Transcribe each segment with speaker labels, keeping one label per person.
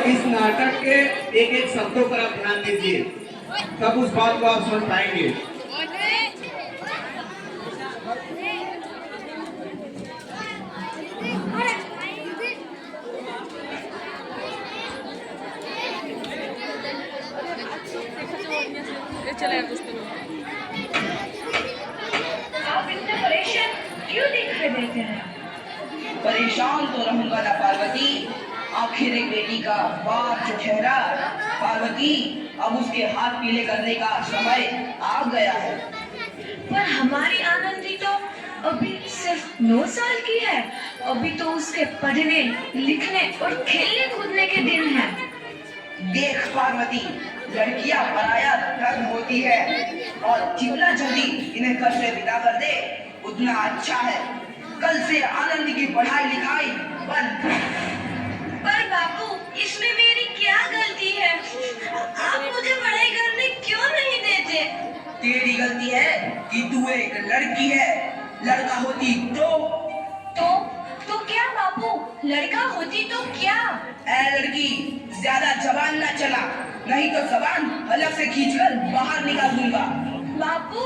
Speaker 1: और इस नाटक के एक एक शब्दों पर आप ध्यान दीजिए, तब उस बात को आप समझ पाएंगे।
Speaker 2: आप इतने परेशान क्यों दिखाई देते हैं?
Speaker 3: परेशान तो रहूंगा ना पार्वती, आखिर एक बेटी का बाप जो ठहरा। पार्वती, अब उसके हाथ पीले करने का समय आ गया है।
Speaker 2: पर हमारी आनंदी तो अभी सिर्फ 9 साल की है। अभी तो उसके पढ़ने, लिखने और खेलने कूदने के दिन हैं।
Speaker 3: देख पार्वती, लड़कियां पराया धर्म होती है और जितना जल्दी इन्हें घर से विदा कर दे उतना अच्छा है। कल से आनंद की पढ़ाई लिखाई बंद।
Speaker 2: पर बापू, इसमें मेरी क्या गलती है? आप मुझे पढ़ाई करने क्यों नहीं देते?
Speaker 3: तेरी गलती है कि तू एक लड़की है। लड़का होती
Speaker 2: तो क्या बापू? लड़का होती तो क्या?
Speaker 3: ऐ लड़की, ज्यादा जबान ना चला, नहीं तो जबान हलक से खींचकर बाहर निकाल दूंगा।
Speaker 2: बापू,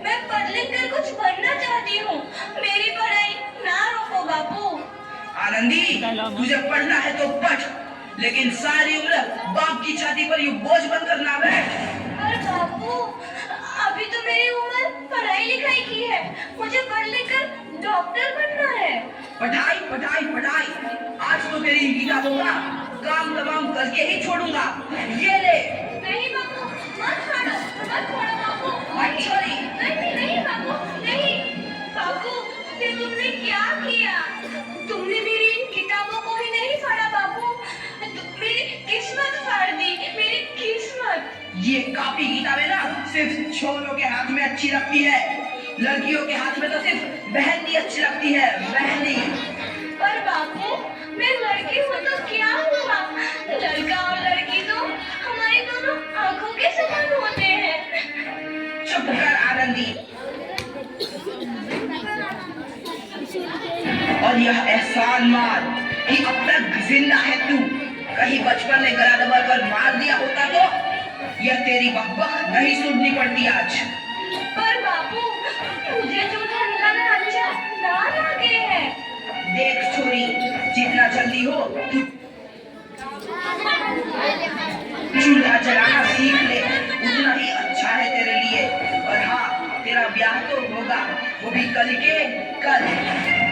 Speaker 2: मैं पढ़ लिख कर कुछ बनना चाहती हूँ। मेरी पढ़ाई ना रोको बापू।
Speaker 3: आनंदी, तुझे पढ़ना है तो पढ़, लेकिन सारी उम्र बाप की छाती पर यूं बोझ बनकर ना बैठ।
Speaker 2: पर बापू, अभी तो मेरी उम्र पढ़ाई लिखाई की है। मुझे पढ़ लिख कर डॉक्टर बनना है।
Speaker 3: पढ़ाई पढ़ाई पढ़ाई, आज तो तेरी किताबों का काम तमाम करके ही छोड़ूंगा। ये ले।
Speaker 2: नहीं बापू, मत छोड़ो बापू।
Speaker 3: छोड़ी।
Speaker 2: नहीं बापू, नहीं। बापू, ये तुमने क्या किया? तुमने मेरी इन किताबों को ही नहीं फाड़ा बापू, मेरी किस्मत फाड़ दी, मेरी किस्मत।
Speaker 3: ये कॉपी किताबें ना सिर्फ छोरों के हाथ में अच्छी लगती है, लड़कियों के हाथ में तो सिर्फ मेहंदी अच्छी लगती है, मेहंदी।
Speaker 2: पर बापू, मैं लड़की हूँ तो क्या हुआ? लड़का और लड़की तो हमारी दोनों आंखों के समान होते हैं।
Speaker 3: चुप कर आनंदी। और यह एहसान मान कि अब तक जिंदा है तू। कहीं बचपन में गला दबाकर मार दिया होता तो यह तेरी बकबक नहीं सुननी पड़ती आज।
Speaker 2: पर बापू, मुझे जो ठंडा अच्छा ना लगे है।
Speaker 3: देख छोरी, जितना जल्दी हो तू चूल्हा जलाना सीख ले, उतना ही अच्छा है तेरे लिए। और हाँ, तेरा ब्याह तो होगा, वो भी कल के कल।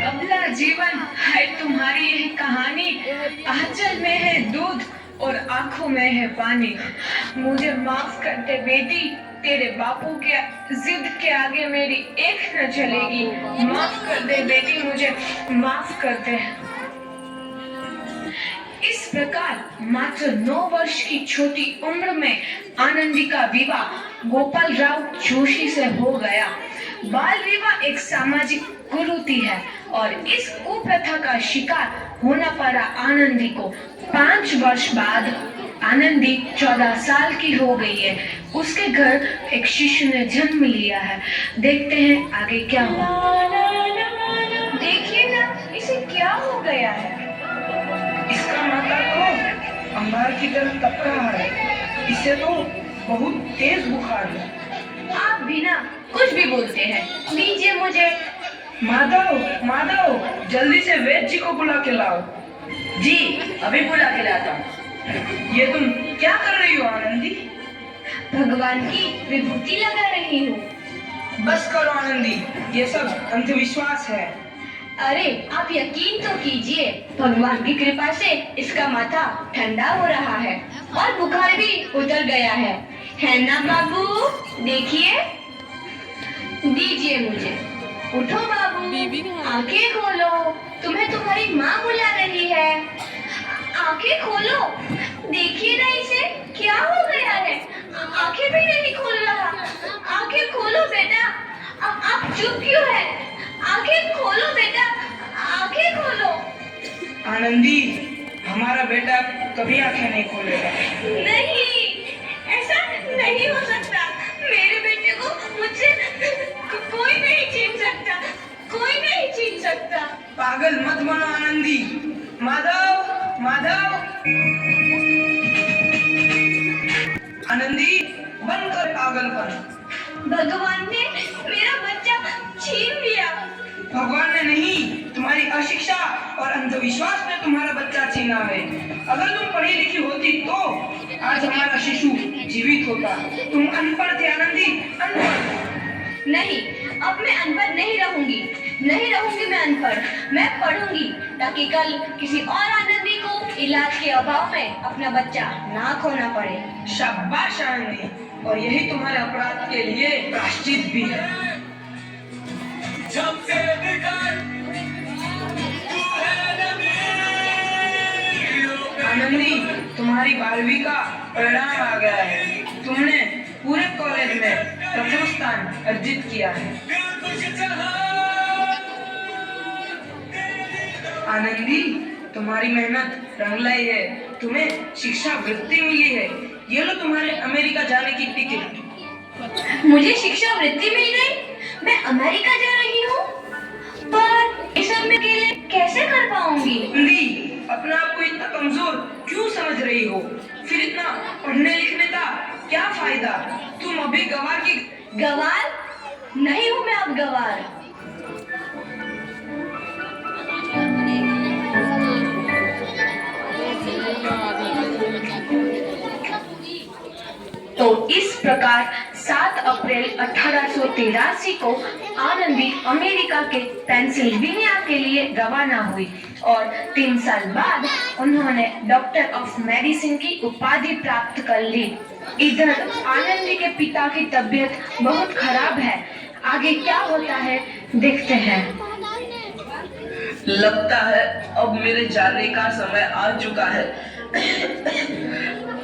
Speaker 2: अगला जीवन है तुम्हारी यह कहानी। आंचल में है दूध और आंखों में है पानी। मुझे माफ कर दे बेटी, तेरे बापू के जिद के आगे मेरी एक न चलेगी। माफ कर दे बेटी, मुझे माफ कर दे। इस प्रकार मात्र 9 वर्ष की छोटी उम्र में आनंदी का विवाह गोपाल राव जोशी से हो गया। बाल विवाह एक सामाजिक कुरीति है और इस कुप्रथा का शिकार होना पड़ा आनंदी को। 5 वर्ष बाद आनंदी 14 साल की हो गई है। उसके घर एक शिशु ने जन्म लिया है। देखते हैं आगे क्या होगा। देखिए ना, इसे क्या हो गया है?
Speaker 3: इसका माथा तो अंगार की तरह तप रहा है। इसे तो बहुत तेज बुखार है।
Speaker 2: आप बिना कुछ भी बोलते हैं, दीजिए मुझे।
Speaker 3: माधव, जल्दी से वैद्य जी को बुला के लाओ। जी, अभी बुला के लाता हूँ। ये तुम क्या कर रही हो आनंदी?
Speaker 2: भगवान की विभूति लगा रही हूँ।
Speaker 3: बस करो आनंदी, ये सब अंधविश्वास है।
Speaker 2: अरे आप यकीन तो कीजिए, भगवान की कृपा से इसका माथा ठंडा हो रहा है और बुखार भी उतर गया है ना बाबू? देखिए, दीजिए मुझे। उठो बाबू, आंखें खोलो, तुम्हें तुम्हारी माँ बुला रही है। आंखें खोलो, देखिए ना इसे क्या हो गया है। आंखें भी नहीं खोल रहा। आंखें खोलो बेटा। आप चुप क्यों है? आंखें खोलो बेटा, आंखें खोलो।
Speaker 3: आनंदी, हमारा बेटा कभी आंखें नहीं खोलेगा।
Speaker 2: नहीं, ऐसा नहीं हो सकता। मेरे बेटे को मुझसे कोई नहीं छीन सकता, कोई नहीं छीन सकता।
Speaker 3: पागल मत बनो आनंदी। माधव, पागलपन।
Speaker 2: भगवान ने मेरा बच्चा छीन लिया।
Speaker 3: भगवान ने नहीं, तुम्हारी अशिक्षा और अंधविश्वास ने तुम्हारा बच्चा छीना है। अगर तुम पढ़ी लिखी होती तो आज हमारा शिशु जीवित होता। तुम अनपढ़ थे आनंदी, अनपढ़।
Speaker 2: नहीं, अब मैं अनपढ़ नहीं रहूंगी मैं अनपढ़। मैं पढ़ूंगी ताकि कल किसी और आनंदी को इलाज के अभाव में अपना बच्चा ना खोना पड़े।
Speaker 3: शाबाश आनंदी, और यही तुम्हारे अपराध के लिए प्रायश्चित भी है। आनंदी, तुम्हारी 12वीं का परिणाम आ गया है। तुमने पूरे कॉलेज में प्रथम स्थान अर्जित किया है। आनंदी, तुम्हारी मेहनत रंग लाई है। तुम्हें शिक्षा वृत्ति मिली है। ये लो तुम्हारे अमेरिका जाने की टिकट।
Speaker 2: मुझे शिक्षा वृत्ति मिल गई, मैं अमेरिका जा रही हूँ। पर इस सब में अकेले कैसे कर पाऊंगी?
Speaker 3: आनंदी, अपने आप को इतना कमजोर क्यों समझ रही हो? फिर इतना पढ़ने लिखने का क्या फायदा? तुम अभी गंवार की
Speaker 2: गवार नहीं हूँ मैं अब गवार। तो इस प्रकार 7 अप्रैल 1883 को आनंदी अमेरिका के पेंसिल्वेनिया के लिए रवाना हुई और 3 साल बाद उन्होंने डॉक्टर ऑफ मेडिसिन की उपाधि प्राप्त कर ली। इधर आनंदी के पिता की तबीयत बहुत खराब है। आगे क्या होता है देखते हैं।
Speaker 3: लगता है अब मेरे जाने का समय आ चुका है।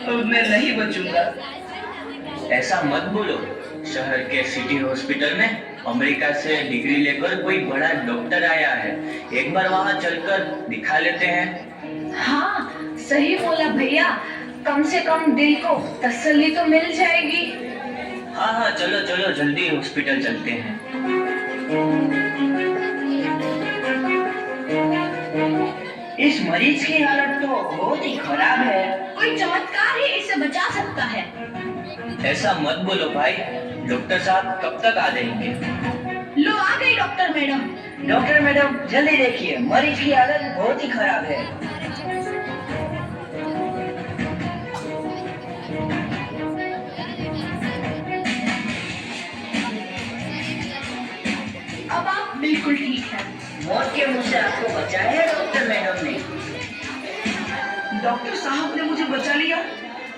Speaker 3: अब मैं नहीं बचूंगा।
Speaker 4: ऐसा मत बोलो। शहर के सिटी हॉस्पिटल में अमेरिका से डिग्री लेकर कोई बड़ा डॉक्टर आया है। एक बार वहां चलकर दिखा लेते हैं।
Speaker 2: हाँ, सही बोला भैया। कम से कम दिल को तसल्ली तो मिल जाएगी।
Speaker 4: हाँ हाँ, चलो चलो जल्दी हॉस्पिटल चलते हैं।
Speaker 3: इस मरीज की हालत तो बहुत ही खराब है।
Speaker 2: कोई चमत्कार ही इसे बचा सकता है।
Speaker 4: ऐसा मत बोलो भाई। डॉक्टर साहब कब तक आ जाएंगे?
Speaker 2: लो आ गई डॉक्टर मैडम।
Speaker 3: डॉक्टर मैडम, जल्दी देखिए, मरीज की हालत बहुत ही खराब है।
Speaker 2: अब आप बिल्कुल ठीक हैं।
Speaker 3: मौत के मुंह से आपको बचाया है डॉक्टर मैडम ने। डॉक्टर साहब ने मुझे बचा लिया।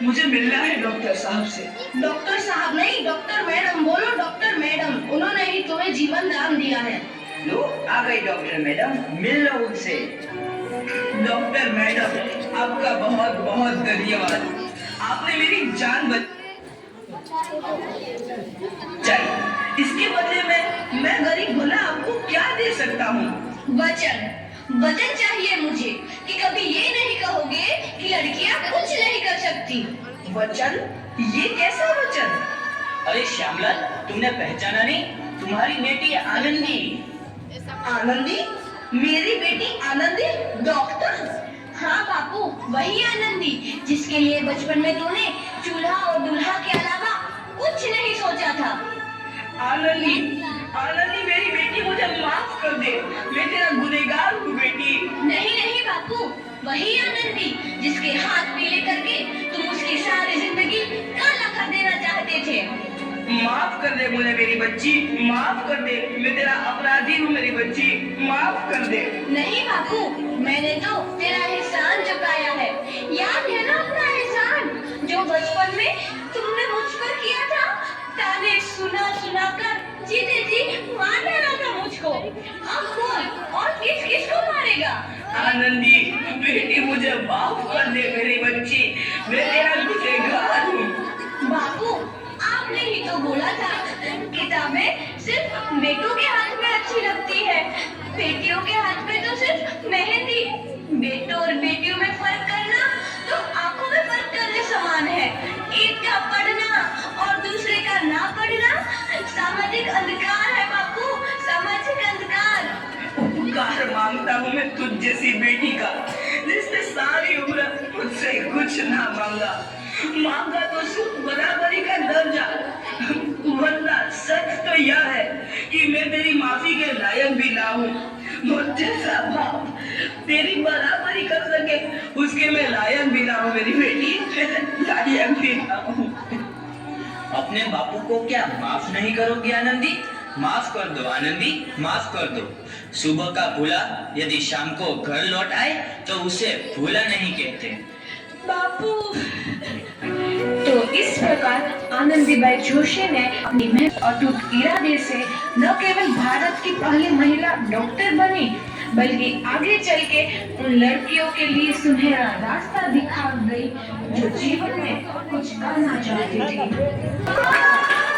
Speaker 3: मुझे मिलना है डॉक्टर साहब से।
Speaker 2: डॉक्टर साहब नहीं, डॉक्टर मैडम बोलो। डॉक्टर मैडम, उन्होंने ही तुम्हें जीवन दान दिया है।
Speaker 3: लो आ गई डॉक्टर मैडम, मिल लो उनसे। डॉक्टर मैडम, आपका बहुत बहुत धन्यवाद। आपने मेरी जान बचाई। इसके बदले में मैं गरीब भला आपको क्या दे सकता हूँ?
Speaker 2: वचन चाहिए मुझे कि कभी ये नहीं कहोगे कि लड़कियां कुछ नहीं कर सकती।
Speaker 3: वचन? ये कैसा वचन?
Speaker 4: अरे श्यामलाल, तुमने पहचाना नहीं? तुम्हारी बेटी आनंदी।
Speaker 3: आनंदी? मेरी बेटी आनंदी? डॉक्टर?
Speaker 2: हाँ बापू, वही आनंदी जिसके लिए बचपन में तूने चूल्हा और दूल्हा के अलावा कुछ नहीं सोचा था।
Speaker 3: आनंदी, आनंदी मेरी बेटी, मुझे माफ कर दे। मैं तेरा गुनहगार हूँ बेटी।
Speaker 2: नहीं नहीं बापू, वही आनंदी जिसके हाथ पीले करके तुम उसकी सारी जिंदगी काला कर देना चाहते थे।
Speaker 3: माफ कर दे मुझे मेरी बच्ची, माफ कर दे। मैं तेरा अपराधी हूँ मेरी बच्ची, माफ कर दे।
Speaker 2: नहीं बापू, मैंने तो तेरा एहसान चुकाया है। याद है ना अपना एहसान जो बचपन में तुमने मुझ पर किया था? ताने सुना सुना कर जीते जी मार डाला था मुझको। अब बोल, और किस किस को मारेगा?
Speaker 3: आनंदी बेटी, मुझे माफ कर दे मेरी बच्ची, मैं तेरा गुनहगार हूँ।
Speaker 2: बापू, आपने ही तो बोला था किताबें सिर्फ बेटों के हाथ में अच्छी लगती है, बेटियों के हाथ में तो सिर्फ मेहंदी। बेटों और बेटियों में फर्क करना तो आंखों में फर्क करने समान है। एक का पढ़ना और दूसरे का ना पढ़ना सामाजिक अंधकार है बापू, सामाजिक अंधकार।
Speaker 3: उपकार मांगता हूँ मैं तुझ जैसी बेटी का, जिसने सारी उम्र मुझसे कुछ ना मांगा। मांगा तो सिर्फ बराबरी का दर्जा। यह है कि मैं तेरी माफी के लायक भी ना हूँ। मुझ जैसा बाप तेरी बराबरी कर सके उसके मैं लायक भी ना हूँ मेरी बेटी, लायक भी ना हूँ।
Speaker 4: अपने बापू को क्या माफ नहीं करोगी आनंदी? माफ कर दो आनंदी, माफ कर दो। सुबह का भूला यदि शाम को घर लौट आए तो उसे भूला नहीं कहते।
Speaker 2: बापू। तो इस प्रकार आनंदीबाई जोशी ने अपनी मेहनत और अटूट इरादे से न केवल भारत की पहली महिला डॉक्टर बनी, बल्कि आगे चल के उन लड़कियों के लिए सुनहरा रास्ता दिखा गई जो जीवन में कुछ करना चाहती थी।